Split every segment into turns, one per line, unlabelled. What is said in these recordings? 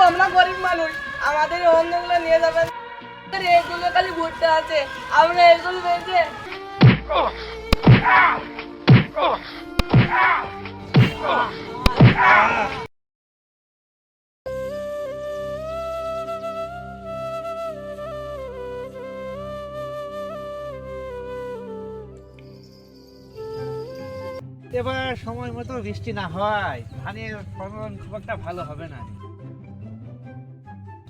আমরা গরিব মানুষ, আমাদের এই অন্নগুলো নিয়ে যাবেন। এগুলো খালি ভুট্টা আছে, আমরা এগুলো বেঁচে
এবার সময় মতো বৃষ্টি না হয় ধানের ফলন খুব একটা ভালো হবে না।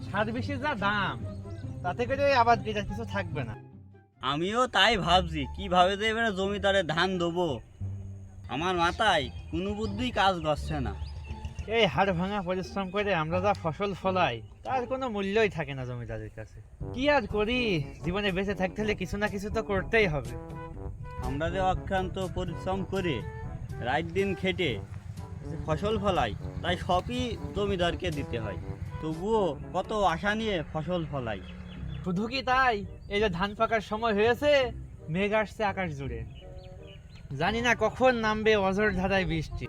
সার বেশির যা দাম, তাতে করে আবার যেটা কিছু থাকবে না।
আমিও তাই ভাবছি কিভাবে যে এবারে জমিদারে ধান দেবো, আমার মাথায় কোনো বুদ্ধিই কাজ করছে না।
এই হাড় ভাঙা পরিশ্রম করে আমরা যা ফসল ফলাই তার কোনো মূল্যই থাকে না জমিদারের কাছে। কি আর করি, জীবনে বেঁচে থাকতে হলে কিছু না কিছু তো করতেই হবে।
আমরা যে অক্লান্ত পরিশ্রম করে রাত দিন খেটে যে ফসল ফলাই, তাই সবই জমিদারকে দিতে হয়। তবুও কত আশা নিয়ে ফসল ফলাই।
শুধু কি তাই, এই যে ধান পাকার সময় হয়েছে, মেঘ আসছে আকাশ জুড়ে, জানি না কখন নামবে অঝোর ধারায় বৃষ্টি।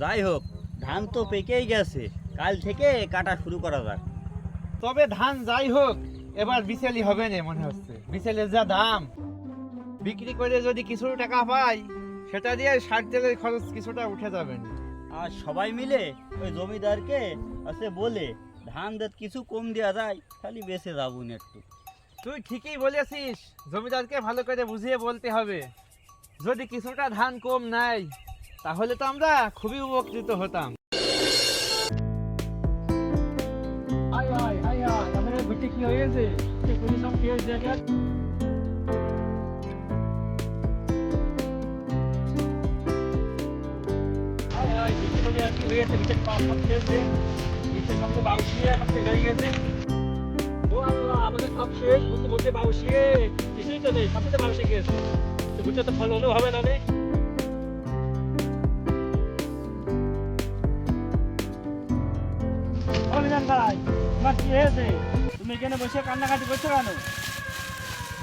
যাই হোক, ধান তো পেকেই গেছে, কাল থেকে কাটা শুরু করা যাক।
তবে ধান যাই হোক, এবার বিচেলি হবে না মনে হচ্ছে। বিচেলের যা দাম, বিক্রি করে যদি কিছু টাকা পাই, সেটা দিয়ে সার তেলের খরচ কিছুটা উঠে যাবে।
আর সবাই মিলে ওই জমিদারকে আছে বলে ধান যে কিছু কম দেওয়া যায়, খালি বেঁচে যাবো না একটু।
তুই ঠিকই বলেছিস, জমিদারকে ভালো করে বুঝিয়ে বলতে হবে। যদি কিছুটা ধান কম নেয়, তাহলে তো আমরা খুবই উপকৃত হতাম। কি হয়েছে?
আমাদের সব শেষ, বুঝতে বলতে বাউসিয়ে কিছুই তো নেই, সবই তো বাউসে গেছে। বুঝতে তো ফল হলেও হবে না রে। অভিযান ভাই, তোমার কি হয়েছে? তুমি এখানে বসে কান্নাকাটি করছো কেন?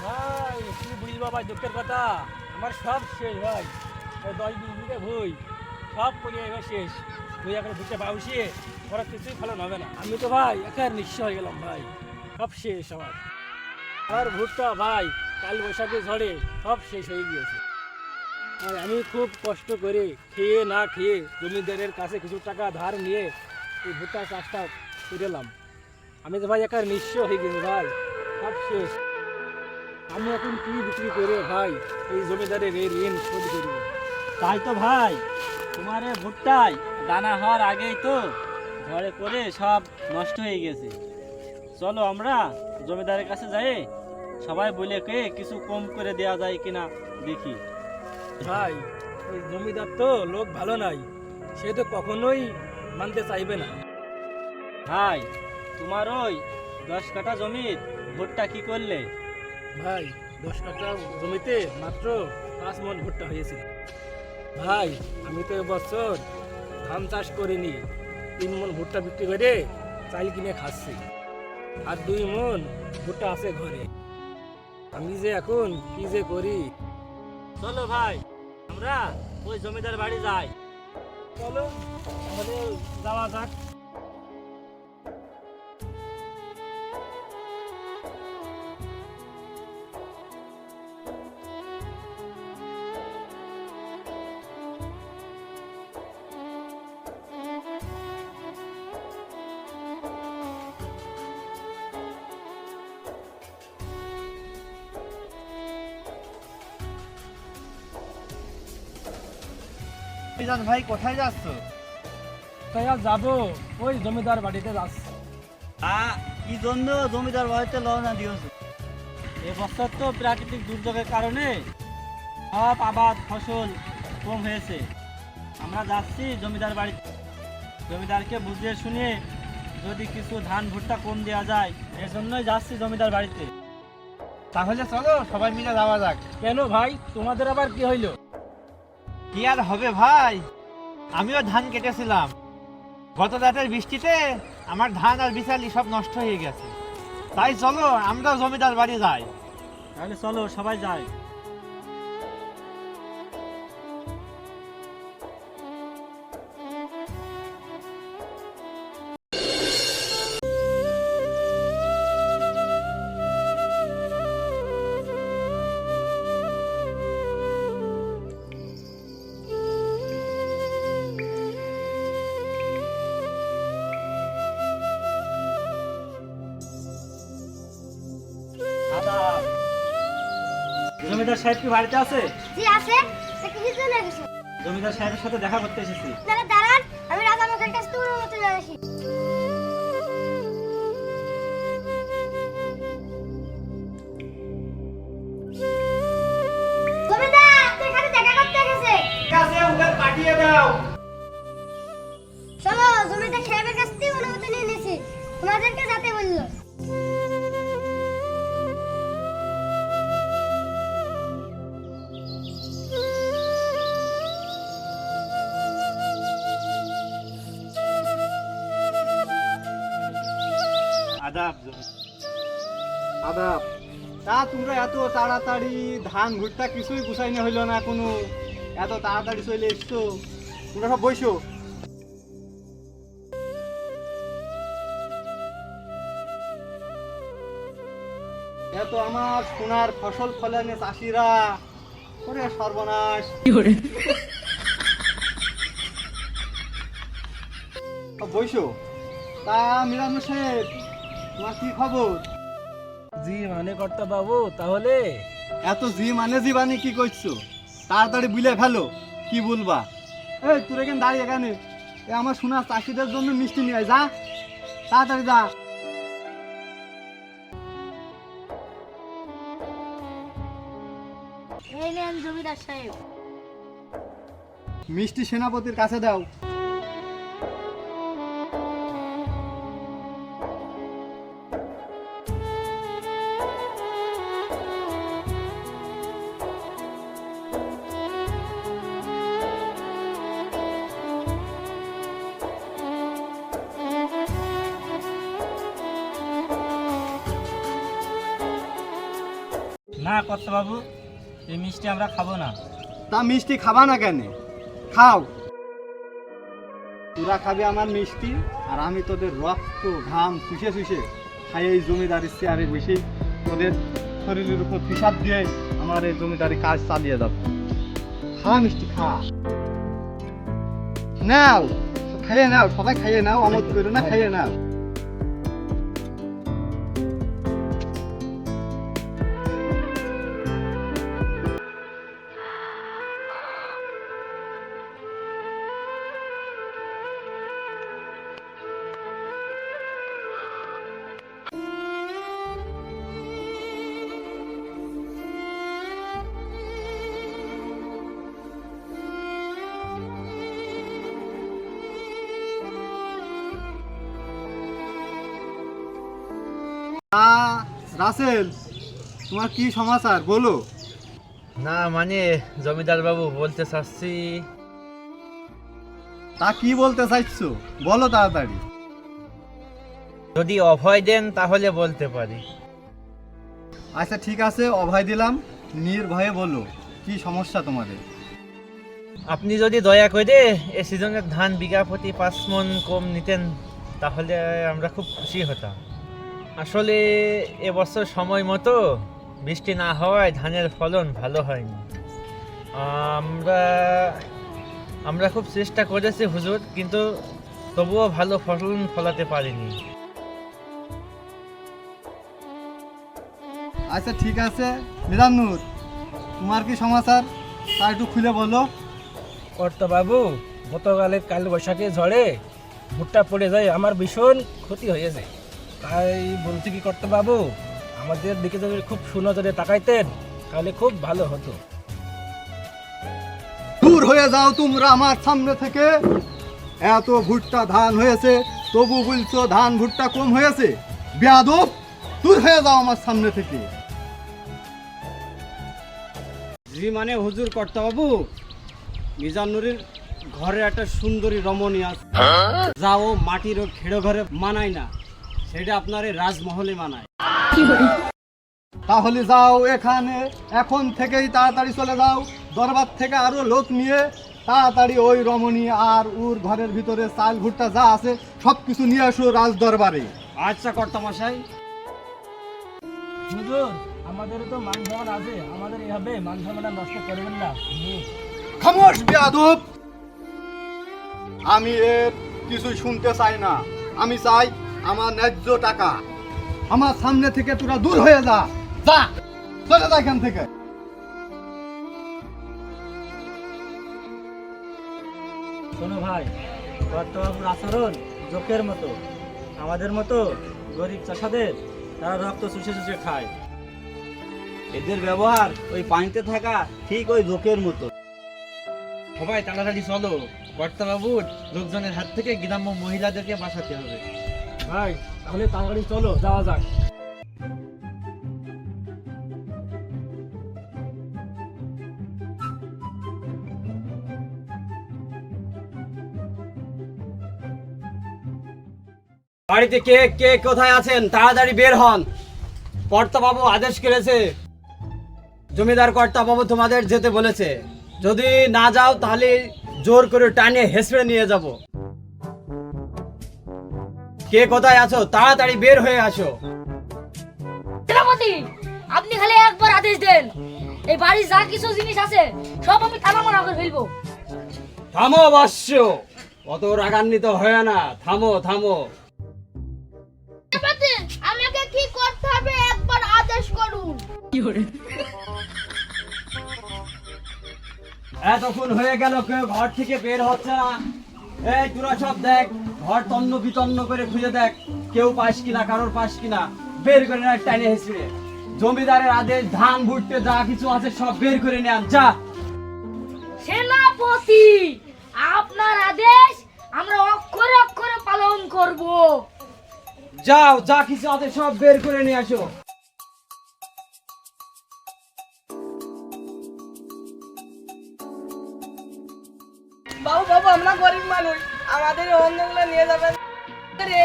ভাই কি বুঝবা ভাই দুঃখের কথা, আমার সব শেষ ভাই। ওই 10-20 বিঘে ভুই সব পড়িয়ে এবার শেষ। তুই এখন দুটো বাউসিয়ে ওরা কিছুই ফলন হবে না। আমি তো ভাই একার নিঃস্ব হয়ে গেলাম ভাই, সব শেষ আমার। আর ভুট্টা ভাই কাল বৈশাখে ঝড়ে সব শেষ হয়ে গিয়েছে। আর আমি খুব কষ্ট করে খেয়ে না খেয়ে জমিদারের কাছে কিছু টাকা ধার নিয়ে এই ভুট্টা চাষটা করলাম। আমি তো ভাই একার নিঃস্ব হয়ে গেছি ভাই, সব শেষ। আমি এখন কি বিক্রি করে ভাই এই জমিদারের এই ঋণ শোধ করব?
তাই তো ভাই, তোমার এ ভুট্টায় দানা হওয়ার আগেই তো ঝড়ে পড়ে সব নষ্ট হয়ে গেছে। চলো আমরা জমিদারের কাছে যাই, সবাই বলে কে কিছু কম করে দেওয়া যায় কিনা দেখি।
ভাই ওই জমিদার তো লোক ভালো নাই, সে তো কখনোই মানতে চাইবে না।
ভাই তোমার ওই 10 কাঠা জমির ভুট্টা কি করলে?
ভাই 10 কাঠা জমিতে মাত্র 5 মণ ভুট্টা হয়েছিল। ভাই আমি তো এবছর ধান চাষ করিনি, 3 মণ ভুট্টা বিক্রি করে চাল কিনে খাচ্ছি, আর 2 মণ ভুট্টা আছে ঘরে। আমি যে এখন কি যে করি।
চলো ভাই আমরা ওই জমিদার বাড়ি যাই।
চলো তাহলে যাওয়া যাক।
মিজান ভাই কোথায় যাচ্ছ?
তাই আর যাবো, ওই জমিদার বাড়িতে যাচ্ছি।
কি জন্য জমিদার বাড়িতে রওনা দিয়েছো? এবছর তো প্রাকৃতিক দুর্যোগের কারণে সব আবাদ ফসল কম হয়েছে। আমরা যাচ্ছি জমিদার বাড়িতে, জমিদারকে বুঝিয়ে শুনিয়ে যদি কিছু ধান ভুট্টা কম দেওয়া যায়, এর জন্যই যাচ্ছি জমিদার বাড়িতে।
তাহলে চলো সবাই মিলে যাওয়া যাক।
কেন ভাই, তোমাদের আবার কি হইলো?
কি আর হবে ভাই, আমিও ধান কেটেছিলাম, গত রাতের বৃষ্টিতে আমার ধান আর বিচালি সব নষ্ট হয়ে গেছে। তাই চলো আমরা জমিদার বাড়ি যাই।
তাহলে চলো সবাই যাই। জমিদার সাহেব কি বাড়িতে আছে?
জি আছে। তা কি জন্য গেছে?
জমিদার সাহেবের সাথে দেখা করতে এসেছি।
তাহলে দাঁড়ান, আমি রাজা মশাইয়ের কাছে তোমার মতো নিয়ে আসি। জমিদার আপনার সাথে দেখা করতে গেছে।
ঠিক আছে, ওদের পাঠিয়ে দাও।
চলো, জমিদার সাহেবের কাছ থেকে অনুমতি নিয়ে নিয়েছি, তোমাদেরকে যেতে বললো।
আদাব।
আদাব। তা তোমরা এত তাড়াতাড়ি ধান ভুট্টা কিছুই গুছাইনে হইলো না, কোনো এত তাড়াতাড়ি চলে এসছো? তোমরা সব বইসো। এত আমার সোনার ফসল ফলানে চাষিরা, ওরে সর্বনাশ। সব বইসো। তা মিরান সাহেব, তোমার কি খবর?
জি মানে কর্তা বাবু, তাহলে
এত জি মানে জীবানি কি করছো? তাড়াতাড়ি বুঝলে ফেলো, কি বলবা? এই তোর এখানে দাঁড়িয়ে এখানে, এ আমার সোনার চাষিদের জন্য মিষ্টি নিয়ে আয়, যা তাড়াতাড়ি যা।
এই নেন জমিদার সাহেব।
মিষ্টি সেনাপতির কাছে দাও।
না কর্তা বাবু, এই মিষ্টি আমরা খাবো না।
তা মিষ্টি খাবা না কেন? খাও। তোরা খাবি আমার মিষ্টি, আর আমি তোদের রক্ত ঘাম শুষে শুষে খাই এই জমিদারি চেয়ারে বসে তোদের শরীরের উপর পিসাব দিয়ে আমার এই জমিদারি কাজ চালিয়ে যাবো। খা মিষ্টি, খা। নাও, খাইয়ে নাও, সবাই খাইয়ে নাও, আমোদ করো না, খাইয়ে নাও। রাসেল, তোমার কি সমাচার বলো?
না মানে জমিদার বাবু, বলতে চাচ্ছি।
তা কি বলতে চাইছো বলো তাড়াতাড়ি।
যদি অভয় দেন তাহলে বলতে পারি।
আচ্ছা ঠিক আছে, অভয় দিলাম, নির্ভয়ে বলো কি সমস্যা তোমাদের।
আপনি যদি দয়া করে এ সিজনের ধান বিঘা প্রতি 5 মণ কম নিতেন তাহলে আমরা খুব খুশি হতাম। আসলে এবছর সময় মতো বৃষ্টি না হওয়ায় ধানের ফলন ভালো হয়নি। আমরা খুব চেষ্টা করেছি হুজুর, কিন্তু তবুও ভালো ফলন ফলাতে পারিনি।
আচ্ছা ঠিক আছে, মিরান্নুর তোমার কি সমাচার তা একটু খুলে বলো।
কর্তা বাবু, গতকালের কাল বৈশাখী ঝড়ে ভুট্টা পড়ে যায়, আমার ভীষণ ক্ষতি হয়েছে। তাই বলছি কি কর্তা বাবু, আমাদের দিকে যদি খুব সুনজরে তাকাইতেন তাহলে খুব ভালো হতো।
দূর হয়ে যাও তোমরা আমার সামনে থেকে। এত ভুট্টা ধান হয়েছে তবু বলছো ধান ভুট্টা কম হয়েছে? বেয়াদব, দূর হয়ে যাও আমার সামনে থেকে।
জি মানে হুজুর কর্তা বাবু, মিজানুরের ঘরে একটা সুন্দরী রমণী আছে, যা ও মাটির ও খেড়ো ঘরে মানায় না, সেটা আপনার এই রাজমহলে মানায়।
তাহলে যাও এখানে, এখন থেকেই তাড়াতাড়ি চলে যাও, দরবার থেকে আরো লোক নিয়ে তাড়াতাড়ি ওই রমণী আর ওর ঘরের ভিতরে চাল ভুট্টা যা আছে সব কিছু নিয়ে আসো রাজ দরবারে।
আচ্ছা কর্তা মশাই।
হুজুর, আমাদের তো মান সম্মান আছে, আমাদের এভাবে মান সম্মানটা নষ্ট করবেন না।
খামোশ বেয়াদব, আমি এর কিছুই শুনতে চাই না। আমি চাই আমার ন্যায্য টাকা। আমার সামনে থেকে তোরা দূর হয়ে যা, যা চলে যা এখান থেকে।
শোনো ভাই, কর্তাবাবুর আচরণ জোকের মতো। আমাদের মতো গরিব চাষাদের তারা রক্ত চুষে চুষে খায়। এদের ব্যবহার ওই পানিতে থাকা ঠিক ওই জোকের মতো।
সবাই তাড়াতাড়ি চলো, কর্তাবাবুর লোকজনের হাত থেকে গ্রাম্য মহিলাদেরকে বাঁচাতে হবে।
ভাই তাহলে তাড়াতাড়ি চলো, যাওয়া যাক।
বাড়িতে কে কে কোথায় আছেন তাড়াতাড়ি বের হন। কর্তাবাবু আদেশ করেছে, জমিদার কর্তাবাবু তোমাদের যেতে বলেছে। যদি না যাও তাহলে জোর করে টানিয়ে হেসড়ে নিয়ে যাব। কে কোথায় আছো তাড়াতাড়ি বের হয়ে আসো।
সেনাপতি, আপনি খালি একবার আদেশ দেন, এই বাড়ি যা কিছু জিনিস আছে সব আমি থানামানা করে ফেলবো।
থামো বৎস, অত রাগান্বিত হয় না, থামো থামো।
সেনাপতি, আমাকে কি করতে হবে একবার আদেশ করুন।
এতক্ষণ হয়ে গেল কেউ ঘর থেকে বের হচ্ছে না। এই তোরা সব দেখ, ঘর তন্ন বিতন্ন করে খুঁজে দেখ, কেউ পাস কিনা, কারোর পাস কিনা। বের করে না টাইনে হেসড়ে। জমিদারের আদেশ, ধান ভুট্টে যা কিছু আছে সব বের করে নেন, যা।
সেনাপতি, আপনার আদেশ আমরা অক্ষরে অক্ষরে পালন করব।
যাও, যা কিছু আছে সব বের করে নিয়ে আসো।
বাবু বাবু, আমরা গরিব মানুষ, আমাদের অন্যগুলো নিয়ে যাবেন।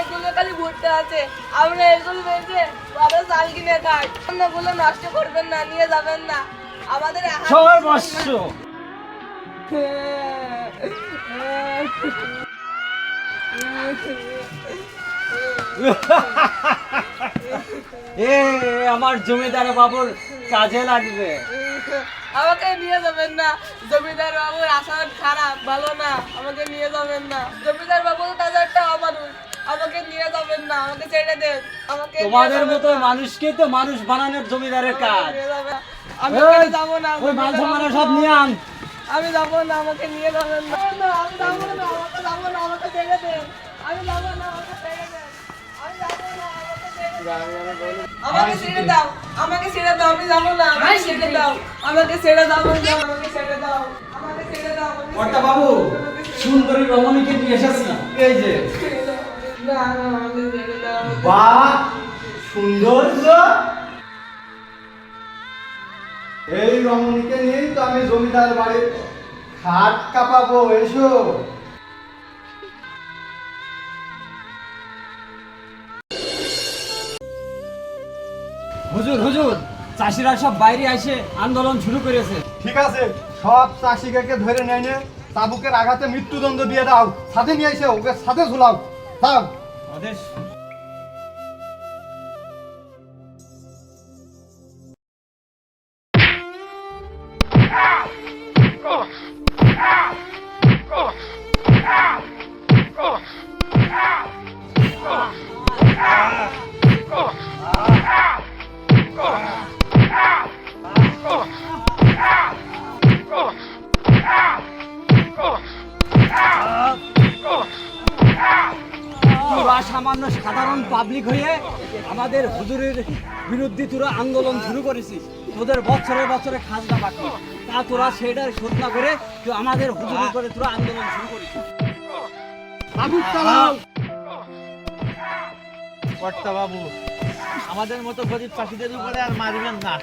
এগুলো খালি ভুট্টা আছে, আমরা এগুলো বেঁচে আমরা চাল কিনে খাই। অন্যগুলো নষ্ট করবেন না, নিয়ে যাবেন না। আমাদের
সর্বস্ব। এ আমার জমিদার বাবুর কাজে লাগবে।
আমাকে নিয়ে যাবেন না, জমিদার বাবুর আচরণ খারাপ, ভালো না, আমাকে নিয়ে যাবেন না। জমিদার বাবু তাদের একটা অমানুষ, আমাকে নিয়ে যাবেন না, আমাকে ছেড়ে দেন। আমাকে নিয়ে
তোমাদের
যাবেন
মতো
না।
মানুষকে তো মানুষ বানানোর জমিদারের কাজ।
নিয়ে যাবেন না। আমি
এই,
ওখানে যাবো না,
ওই মাল সামানা সব নিয়ে আন।
আমি যাবো না, আমাকে নিয়ে যাবেন না। না, আমি যাবো না, আমাকে যাবো না, আমাকে ছেড়ে দেন। আমি যাবো না, আমাকে ছেড়ে দেন। আমি যাবো না, আমাকে ছেড়ে দেন। আমাকে ছেড়ে দাও, আমাকে ছেড়ে দাও, আমি যাবো না, আমাকে ছেড়ে দাও, আমাকে ছেড়ে দাও, আমাকে ছেড়ে দাও, আমাকে ছেড়ে দাও, আমাকে
কর্তা বাবু, সুন্দরী রমণীকে নিয়ে এসেছি, এই যে।
ছেড়ে দাও। না, না, আমাকে ছেড়ে দাও।
বাহ, সৌন্দর্য! এই রমণীকে নিয়েই তো আমি জমিদার বাড়ির খাট কাঁপাবো। এসো।
হুজুর হুজুর, চাষিরা সব বাইরে এসে আন্দোলন শুরু করেছে।
ঠিক আছে, সব চাষিকে ধরে নিয়ে চাবুকের আঘাতে মৃত্যুদণ্ড দিয়ে দাও। সাথে নিয়ে এসে ওকে সাথে ঝুলাও। দাও।
আদেশ। তোরা সামান্য সাধারণ পাবলিক হয়ে আমাদের হুজুরের বিরুদ্ধে তোরা আন্দোলন শুরু করেছিস। তোদের বছরে বছরে খাজনা বাকি, তা তোরা সেটার শোধ না করে তুই আমাদের হুজুরের করে তোরা আন্দোলন শুরু করেছিস।
চাবুক চালাও।
কর্তাবাবু, আমাদের মতো গরিব চাষিদের উপরে আর মারবেন না।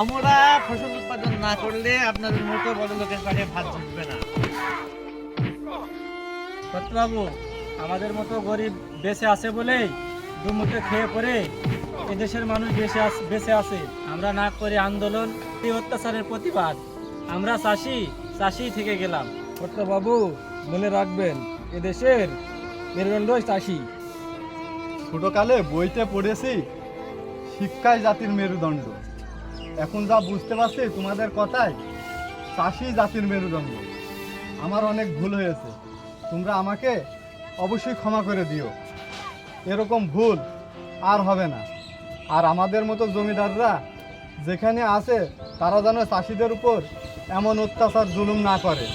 আমরা ফসল উৎপাদন না করলে আপনাদের মতো বড় লোকের কাছে ভাত জুটবে না।
বাবু, আমাদের মতো গরিব বেঁচে আছে বলেই দুমুঠে খেয়ে পরে এদেশের মানুষ বেঁচে আছে। আমরা না করে আন্দোলন, এই অত্যাচারের প্রতিবাদ। আমরা চাষি থেকে গেলাম।
বাবু, মনে রাখবেন, এদেশের মেরুদণ্ডই চাষি।
ছোটকালে বইতে পড়েছি শিক্ষাই জাতির মেরুদণ্ড। এখন যা বুঝতে পারছি তোমাদের কথায়, চাষি জাতির মেরুদণ্ড। আমার অনেক ভুল হয়েছে, তোমরা আমাকে অবশ্যই ক্ষমা করে দিও। এরকম ভুল আর হবে না। আর আমাদের মতো জমিদাররা যেখানে আছে তারা যেন চাষিদের উপর এমন অত্যাচার জুলুম না করে।